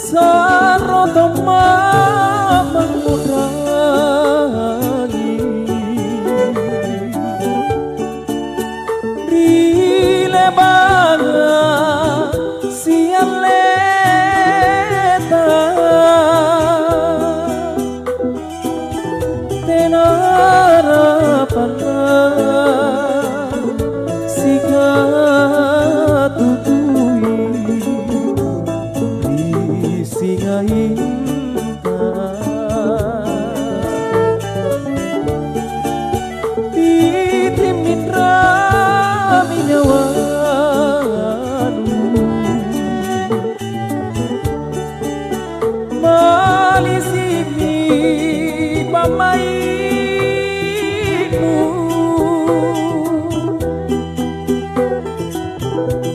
Sarotoma mengurangi rilebanga siang leta tenara pandang sika tutui singa Titrim mitra minyawanu Malisimi pamainu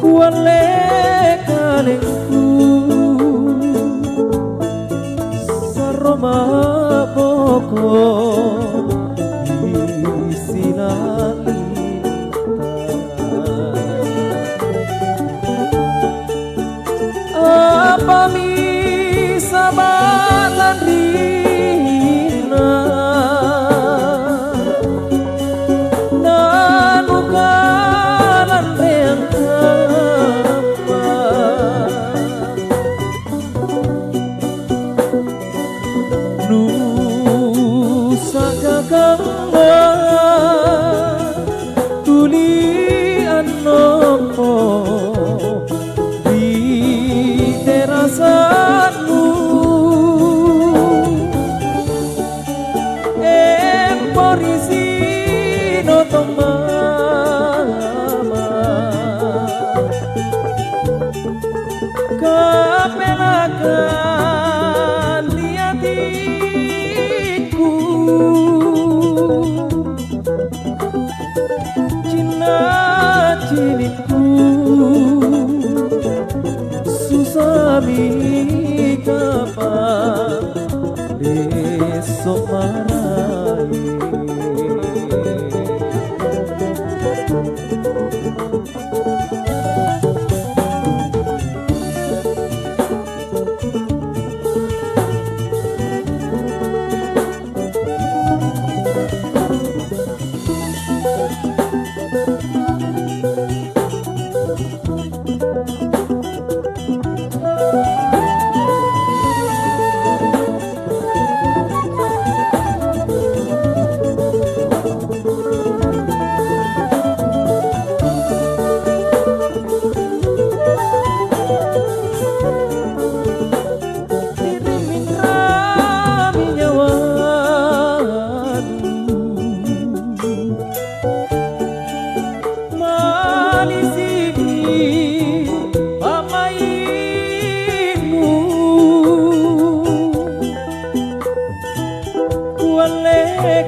Kuale kalengku Roma boko apa bisa balan rina nanukalan reang Nusa kakangma tulian nopo di terasanmu emporisi notoma kapelakan liatiku Cina cinitku susami kapan besok marai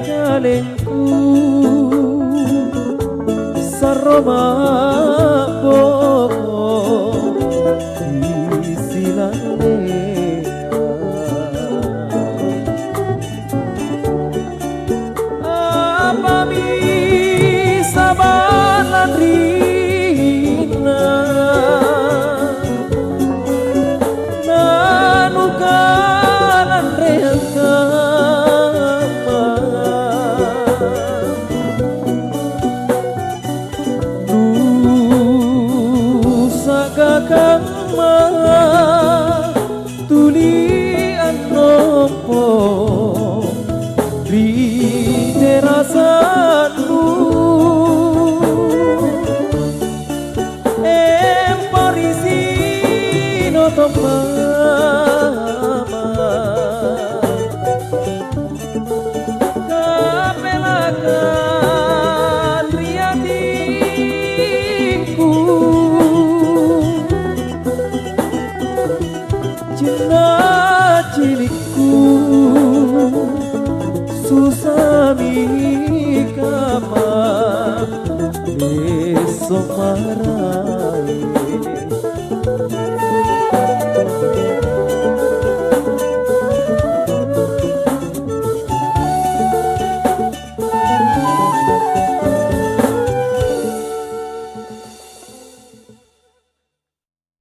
kalengku saroma boko isilane apa bisa balan rina nanukalan reangka kakangma tulian nopo di terasanmu emporisi notoma kapelakan riatiku Cina cilikku susami kapan besok marai